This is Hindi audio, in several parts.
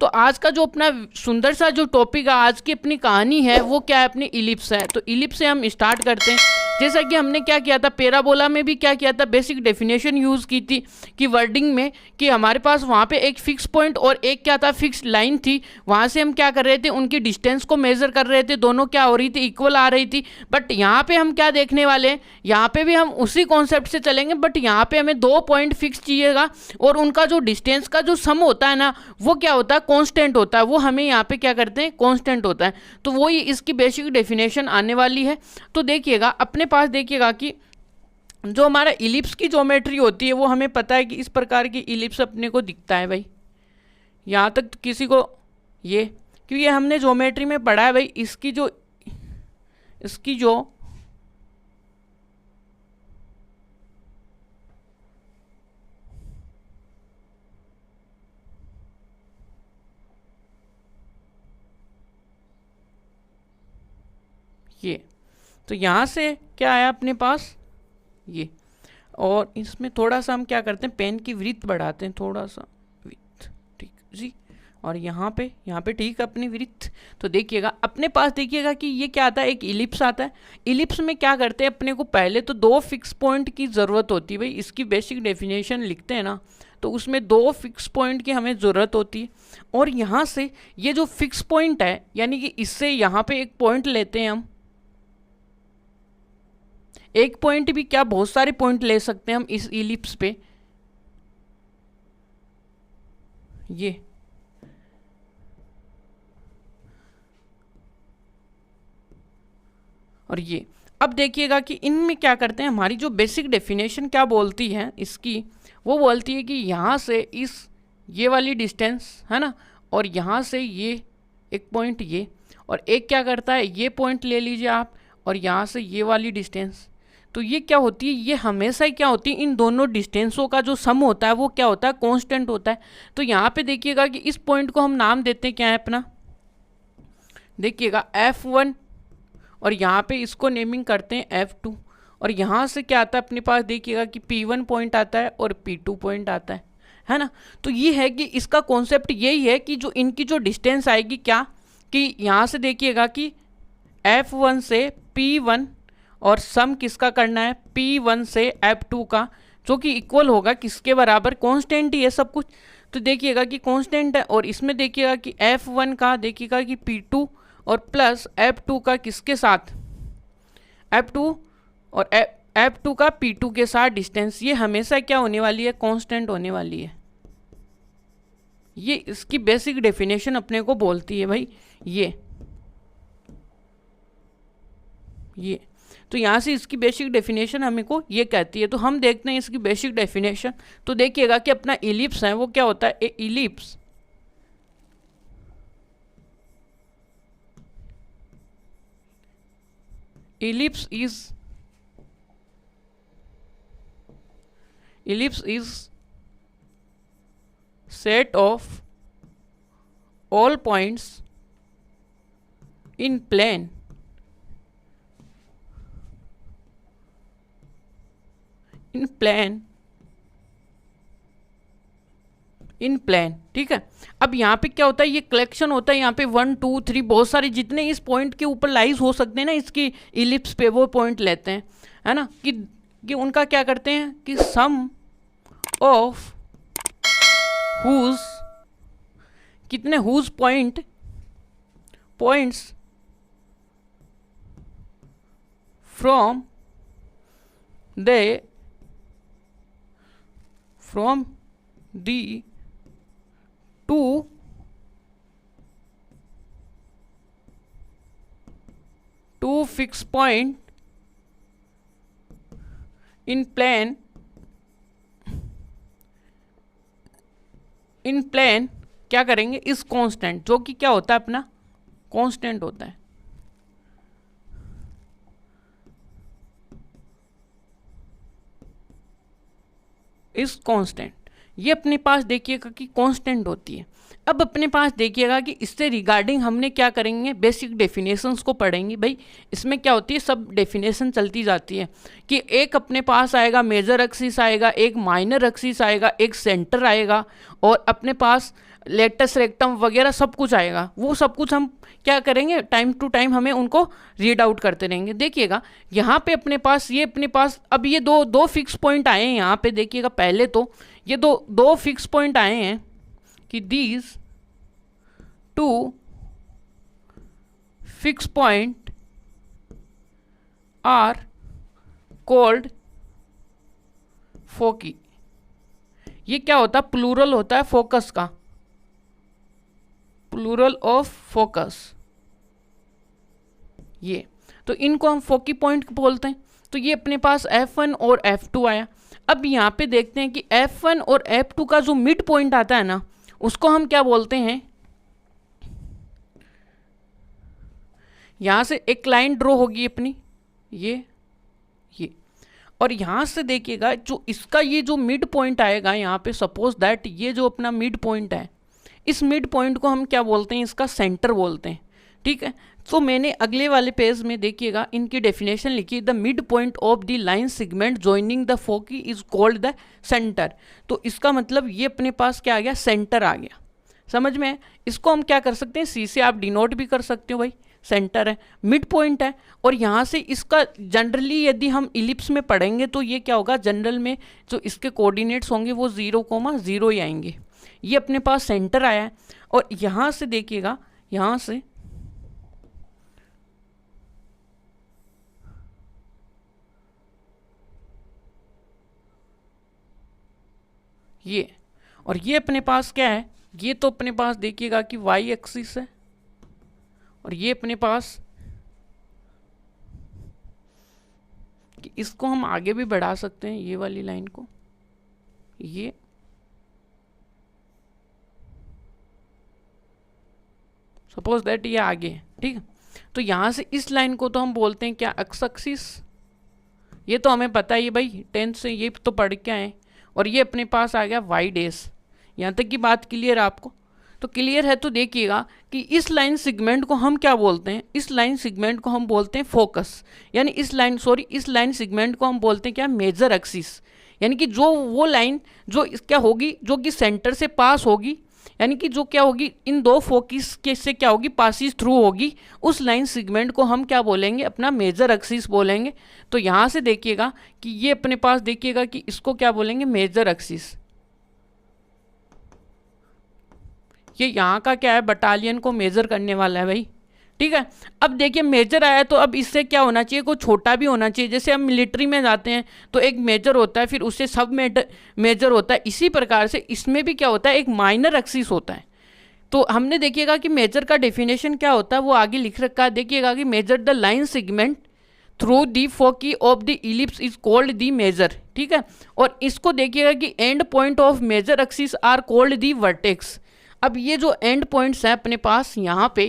तो आज का जो अपना सुंदर सा जो टॉपिक है, आज की अपनी कहानी है, वो क्या है, अपनी इलिप्स है। तो इलिप्स से हम स्टार्ट करते हैं। जैसा कि हमने क्या किया था, पैराबोला में भी क्या किया था, बेसिक डेफिनेशन यूज़ की थी कि वर्डिंग में, कि हमारे पास वहाँ पे एक फिक्स पॉइंट और एक क्या था, फिक्स लाइन थी। वहाँ से हम क्या कर रहे थे, उनकी डिस्टेंस को मेजर कर रहे थे, दोनों क्या हो रही थी, इक्वल आ रही थी। बट यहाँ पे हम क्या देखने वाले हैं, यहाँ पे भी हम उसी कॉन्सेप्ट से चलेंगे, बट यहाँ पे हमें 2 पॉइंट फिक्स चाहिएगा और उनका जो डिस्टेंस का जो सम होता है ना, वो क्या होता है, कांस्टेंट होता है। वो हमें यहाँ पे क्या करते हैं, कांस्टेंट होता है। तो वही इसकी बेसिक डेफिनेशन आने वाली है। तो देखिएगा अपने पास, देखिएगा कि जो हमारा इलिप्स की ज्योमेट्री होती है, वो हमें पता है कि इस प्रकार की इलिप्स अपने को दिखता है भाई। यहाँ तक तो किसी को ये, क्योंकि हमने ज्योमेट्री में पढ़ा है भाई, इसकी जो ये, तो यहाँ से क्या आया अपने पास ये, और इसमें थोड़ा सा हम क्या करते हैं, पेन की वृत्त बढ़ाते हैं, थोड़ा सा वृत्त, ठीक जी। और यहाँ पे ठीक है अपनी वृत्त। तो देखिएगा अपने पास, देखिएगा कि ये क्या आता है, एक इलिप्स आता है। इलिप्स में क्या करते हैं, अपने को पहले तो 2 फिक्स पॉइंट की ज़रूरत होती है भाई। इसकी बेसिक डेफिनेशन लिखते हैं ना, तो उसमें 2 फिक्स पॉइंट की हमें ज़रूरत होती है। और यहाँ से ये जो फिक्स पॉइंट है, यानी कि इससे यहाँ पे एक पॉइंट लेते हैं हम, एक पॉइंट भी क्या, बहुत सारे पॉइंट ले सकते हैं हम इस इलिप्स पे, ये और ये। अब देखिएगा कि इनमें क्या करते हैं, हमारी जो बेसिक डेफिनेशन क्या बोलती है इसकी, वो बोलती है कि यहाँ से ये वाली डिस्टेंस है ना, और यहाँ से ये एक पॉइंट ये, और एक क्या करता है, ये पॉइंट ले लीजिए आप, और यहाँ से ये वाली डिस्टेंस। तो ये क्या होती है, ये हमेशा ही क्या होती है, इन दोनों डिस्टेंसों का जो सम होता है वो क्या होता है, कांस्टेंट होता है। तो यहाँ पे देखिएगा कि इस पॉइंट को हम नाम देते हैं क्या है अपना, देखिएगा F1, और यहाँ पे इसको नेमिंग करते हैं F2। और यहाँ से क्या आता है अपने पास, देखिएगा कि P1 पॉइंट आता है और P2 पॉइंट आता है ना। तो ये है कि इसका कॉन्सेप्ट यही है कि जो इनकी जो डिस्टेंस आएगी क्या, कि यहाँ से देखिएगा कि F1 से P1 और सम किसका करना है, P1 से F2 का, जो कि इक्वल होगा किसके बराबर, कांस्टेंट ही है सब कुछ। तो देखिएगा कि कांस्टेंट है, और इसमें देखिएगा कि F1 का, देखिएगा कि P2 और प्लस F2 का किसके साथ, F2 और F2 का P2 के साथ डिस्टेंस, ये हमेशा क्या होने वाली है, कांस्टेंट होने वाली है। ये इसकी बेसिक डेफिनेशन अपने को बोलती है भाई ये। तो यहाँ से इसकी बेसिक डेफिनेशन हमें को ये कहती है। तो हम देखते हैं इसकी बेसिक डेफिनेशन। तो देखिएगा कि अपना इलिप्स है वो क्या होता है, a ellipse is set of all points in plane in plane, ठीक है। अब यहाँ पे क्या होता है, ये कलेक्शन होता है, यहाँ पे 1 2 3 बहुत सारे जितने इस पॉइंट के ऊपर लाइज हो सकते हैं ना इसकी इलिप्स पे, वो पॉइंट लेते हैं, है ना, कि उनका क्या करते हैं कि सम ऑफ हुज, कितने whose points from the two fixed point in plane क्या करेंगे, इस कांस्टेंट, जो कि क्या होता है अपना कांस्टेंट होता है। इस कांस्टेंट, ये अपने पास देखिएगा कि कांस्टेंट होती है। अब अपने पास देखिएगा कि इससे रिगार्डिंग हमने क्या करेंगे, बेसिक डेफिनेशंस को पढ़ेंगे भाई। इसमें क्या होती है, सब डेफिनेशन चलती जाती है कि एक अपने पास आएगा मेजर एक्सिस आएगा, एक माइनर एक्सिस आएगा, एक सेंटर आएगा, और अपने पास लेटस रेक्टम वगैरह सब कुछ आएगा, वो सब कुछ हम क्या करेंगे, टाइम टू टाइम हमें उनको रीड आउट करते रहेंगे। देखिएगा यहाँ पे अपने पास अब ये दो फिक्स पॉइंट आए हैं यहाँ पे। देखिएगा पहले तो ये दो फिक्स पॉइंट आए हैं कि these two fix point are called foci. ये क्या होता है, प्लूरल होता है फोकस का, प्लूरल ऑफ फोकस। ये तो इनको हम फोकी पॉइंट बोलते हैं। तो ये अपने पास F1 और F2 आया। अब यहाँ पे देखते हैं कि F1 और F2 का जो मिड पॉइंट आता है ना, उसको हम क्या बोलते हैं। यहाँ से एक लाइन ड्रॉ होगी अपनी, ये और यहाँ से देखिएगा जो इसका ये जो मिड पॉइंट आएगा यहाँ पे, सपोज दैट ये जो अपना मिड पॉइंट है, इस मिड पॉइंट को हम क्या बोलते हैं, इसका सेंटर बोलते हैं। ठीक है, तो मैंने अगले वाले पेज में देखिएगा इनकी डेफिनेशन लिखी, the mid point of the line segment joining the foci is called the centre. तो इसका मतलब ये अपने पास क्या आ गया, सेंटर आ गया। समझ में है? इसको हम क्या कर सकते हैं, सी से आप डिनोट भी कर सकते हो भाई, सेंटर है, मिड पॉइंट है। और यहाँ से इसका जनरली यदि हम इलिप्स में पढ़ेंगे तो ये क्या होगा, जनरल में जो इसके कोऑर्डिनेट्स होंगे वो 0,0 ही आएंगे। ये अपने पास सेंटर आया है। और यहाँ से देखिएगा, यहाँ से ये, और ये अपने पास क्या है, ये तो अपने पास देखिएगा कि वाई एक्सिस है, और ये अपने पास कि इसको हम आगे भी बढ़ा सकते हैं, ये वाली लाइन को, ये सपोज दैट ये आगे है। ठीक है, तो यहाँ से इस लाइन को तो हम बोलते हैं क्या, एक्स एक्सिस। ये तो हमें पता है, ये भाई 10th से ये तो पढ़ के आए। और ये अपने पास आ गया वाई डेस। यहाँ तक की बात क्लियर है आपको? तो क्लियर है तो देखिएगा कि इस लाइन सेगमेंट को हम क्या बोलते हैं, इस लाइन सेगमेंट को हम बोलते हैं फोकस, यानी इस लाइन सेगमेंट को हम बोलते हैं क्या, मेजर एक्सिस। यानी कि जो वो लाइन जो क्या होगी, जो कि सेंटर से पास होगी, यानी कि जो क्या होगी, इन दो फोकस के से क्या होगी, पासिस थ्रू होगी, उस लाइन सेगमेंट को हम क्या बोलेंगे, अपना मेजर एक्सिस बोलेंगे। तो यहाँ से देखिएगा कि ये अपने पास देखिएगा कि इसको क्या बोलेंगे, मेजर एक्सिस। ये यहाँ का क्या है, बटालियन को मेजर करने वाला है भाई। ठीक है, अब देखिए मेजर आया तो अब इससे क्या होना चाहिए, कोई छोटा भी होना चाहिए। जैसे हम मिलिट्री में जाते हैं तो एक मेजर होता है, फिर उससे सब मेजर होता है। इसी प्रकार से इसमें भी क्या होता है, एक माइनर एक्सिस होता है। तो हमने देखिएगा कि मेजर का डेफिनेशन क्या होता है, वो आगे लिख रखा है। देखिएगा कि major the line segment through the foci of the ellipse is called the major. ठीक है, और इसको देखिएगा कि end point of major axis are called the vertex. अब ये जो एंड पॉइंट्स हैं अपने पास यहाँ पे,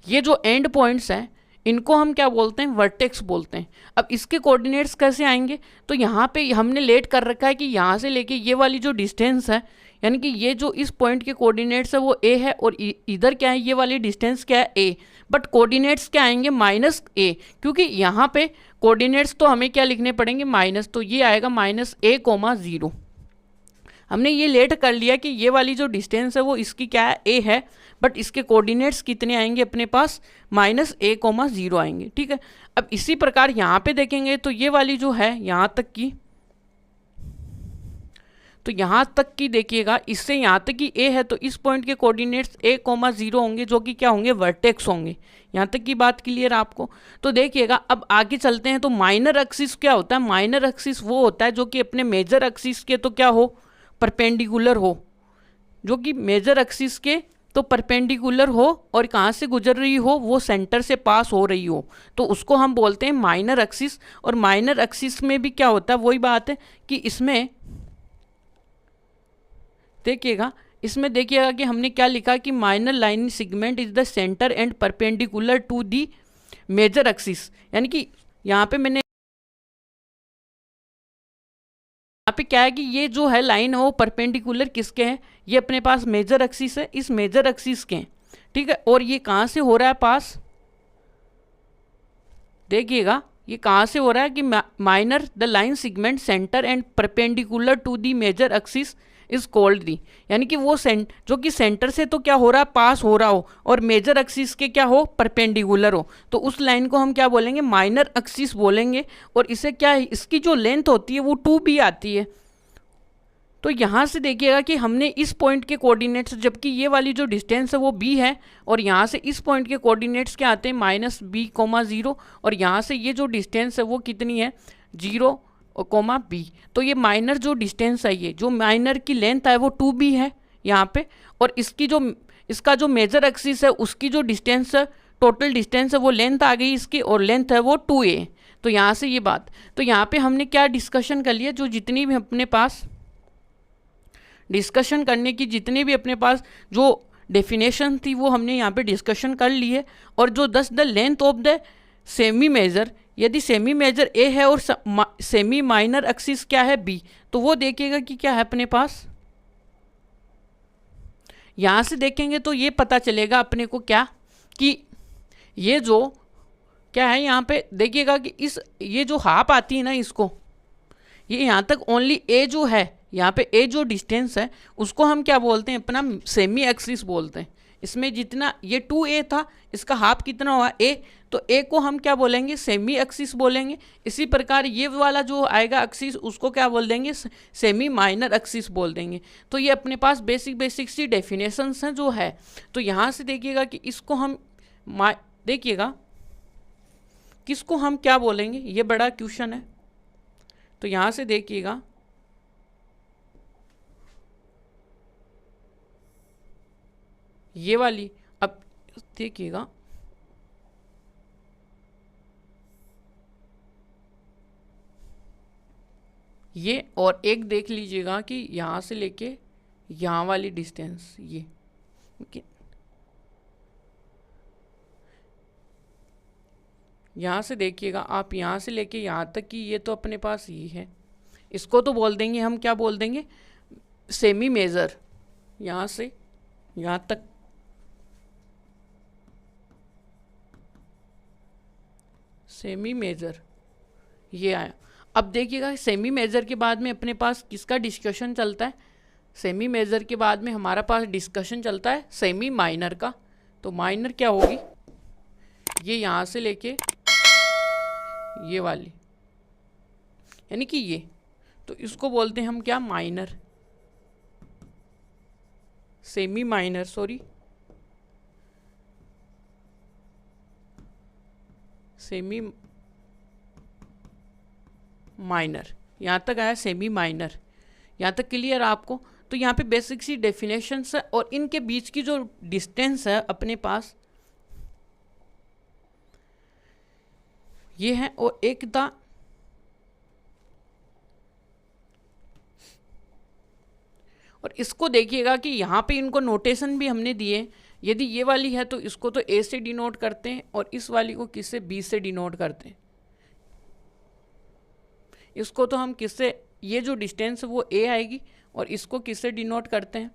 ये जो एंड पॉइंट्स हैं इनको हम क्या बोलते हैं, वर्टेक्स बोलते हैं। अब इसके कोऑर्डिनेट्स कैसे आएंगे, तो यहाँ पे हमने लेट कर रखा है कि यहाँ से लेके ये वाली जो डिस्टेंस है, यानी कि ये जो इस पॉइंट के कोऑर्डिनेट्स है वो ए है, और इधर क्या है, ये वाली डिस्टेंस क्या है, ए। बट कोऑर्डिनेट्स क्या आएंगे, -a, क्योंकि यहाँ पे कोऑर्डिनेट्स तो हमें क्या लिखने पड़ेंगे, माइनस। तो ये आएगा -a,0। हमने ये लेट कर लिया कि ये वाली जो डिस्टेंस है वो इसकी क्या है, a है, बट इसके कोऑर्डिनेट्स कितने आएंगे अपने पास, -a,0 आएंगे। ठीक है, अब इसी प्रकार यहाँ पे देखेंगे तो ये वाली जो है यहाँ तक की, तो यहाँ तक की देखिएगा, इससे यहाँ तक की a है, तो इस पॉइंट के कोऑर्डिनेट्स a,0 होंगे, जो कि क्या होंगे, वर्टेक्स होंगे। यहाँ तक की बात क्लियर आपको? तो देखिएगा अब आगे चलते हैं। तो माइनर एक्सिस क्या होता है, माइनर एक्सिस वो होता है जो कि अपने मेजर एक्सिस के तो क्या हो, परपेंडिकुलर हो, जो कि मेजर एक्सिस के तो परपेंडिकुलर हो, और कहाँ से गुजर रही हो, वो सेंटर से पास हो रही हो, तो उसको हम बोलते हैं माइनर एक्सिस। और माइनर एक्सिस में भी क्या होता है, वही बात है कि इसमें देखिएगा, कि हमने क्या लिखा कि minor line segment is the centre and perpendicular to the major axis. यानी कि यहाँ पे मैंने यहाँ पे क्या है कि ये जो है लाइन है वो परपेंडिकुलर किसके हैं, ये अपने पास मेजर एक्सिस है, इस मेजर एक्सिस के हैं। ठीक है, और ये कहाँ से हो रहा है पास, देखिएगा ये कहाँ से हो रहा है कि minor the line segment centre and perpendicular to the major axis is called the, यानी कि वो जो कि सेंटर से तो क्या हो रहा है, पास हो रहा हो और मेजर एक्सिस के क्या हो, परपेंडिकुलर हो, तो उस लाइन को हम क्या बोलेंगे, माइनर एक्सिस बोलेंगे। और इसे क्या है, इसकी जो लेंथ होती है वो 2b आती है। तो यहाँ से देखिएगा कि हमने इस पॉइंट के कोऑर्डिनेट्स, जबकि ये वाली जो डिस्टेंस है वो b है, और यहाँ से इस पॉइंट के कोऑर्डिनेट्स क्या आते हैं, -b,0, और यहाँ से ये जो डिस्टेंस है वो कितनी है, 0,b। तो ये माइनर जो डिस्टेंस है, ये जो माइनर की लेंथ है वो 2b है यहाँ पे, और इसका जो मेजर एक्सिस है उसकी जो डिस्टेंस है, टोटल डिस्टेंस है वो लेंथ आ गई इसकी, और लेंथ है वो 2a। तो यहाँ से ये बात, तो यहाँ पे हमने क्या डिस्कशन कर लिया, जो जितनी भी अपने पास डिस्कशन करने की जितनी भी अपने पास जो डेफिनेशन थी वो हमने यहाँ पे डिस्कशन कर ली है। और जो the length of the semi major, यदि सेमी मेजर ए है और सेमी माइनर एक्सिस क्या है, बी, तो वो देखिएगा कि क्या है अपने पास, यहाँ से देखेंगे तो ये पता चलेगा अपने को क्या, कि ये जो क्या है यहाँ पे देखिएगा कि ये जो हाफ आती है ना, इसको ये यहाँ तक ओनली ए जो है, यहाँ पे ए जो डिस्टेंस है उसको हम क्या बोलते हैं, अपना सेमी एक्सिस बोलते हैं। इसमें जितना ये 2a था, इसका हाफ कितना हुआ, a, तो a को हम क्या बोलेंगे, सेमी एक्सिस बोलेंगे। इसी प्रकार ये वाला जो आएगा एक्सिस, उसको क्या बोल देंगे, सेमी माइनर एक्सिस बोल देंगे। तो ये अपने पास बेसिक सी डेफिनेशंस हैं जो है। तो यहाँ से देखिएगा कि इसको हम देखिएगा किसको हम क्या बोलेंगे, ये बड़ा क्वेश्चन है। तो यहाँ से देखिएगा, ये वाली, अब देखिएगा ये, और एक देख लीजिएगा कि यहाँ से लेके यहाँ वाली डिस्टेंस, ये ओके, यहाँ से देखिएगा आप, यहाँ से लेके यहाँ तक कि ये तो अपने पास ये है, इसको तो बोल देंगे हम, क्या बोल देंगे, सेमी मेजर। यहाँ से यहाँ तक सेमी मेजर ये आया। अब देखिएगा सेमी मेजर के बाद में अपने पास किसका डिस्कशन चलता है, सेमी मेजर के बाद में हमारा पास डिस्कशन चलता है सेमी माइनर का। तो माइनर क्या होगी, ये यहाँ से लेके ये वाली, यानी कि ये, तो इसको बोलते हैं हम क्या, minor, semi minor, sorry semi minor, यहाँ तक आया सेमी माइनर, यहाँ तक क्लियर आपको। तो यहाँ पे बेसिक सी डेफिनेशंस है, और इनके बीच की जो डिस्टेंस है अपने पास ये है, और एक था और इसको देखिएगा कि यहाँ पे इनको नोटेशन भी हमने दिए। यदि ये वाली है तो इसको तो ए से डिनोट करते हैं, और इस वाली को किससे, बी से डिनोट करते हैं। इसको तो हम किससे, ये जो डिस्टेंस है वो ए आएगी, और इसको किससे डिनोट करते हैं,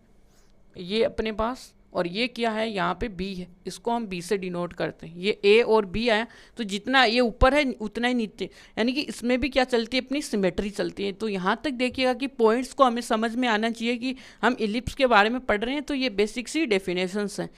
ये अपने पास, और ये क्या है यहाँ पे बी है, इसको हम बी से डिनोट करते हैं। ये ए और बी आया, तो जितना ये ऊपर है उतना ही नीचे, यानी कि इसमें भी क्या चलती है, अपनी सिमेट्री चलती है। तो यहाँ तक देखिएगा कि पॉइंट्स को हमें समझ में आना चाहिए कि हम इलिप्स के बारे में पढ़ रहे हैं, तो ये बेसिक सी डेफिनेशंस हैं।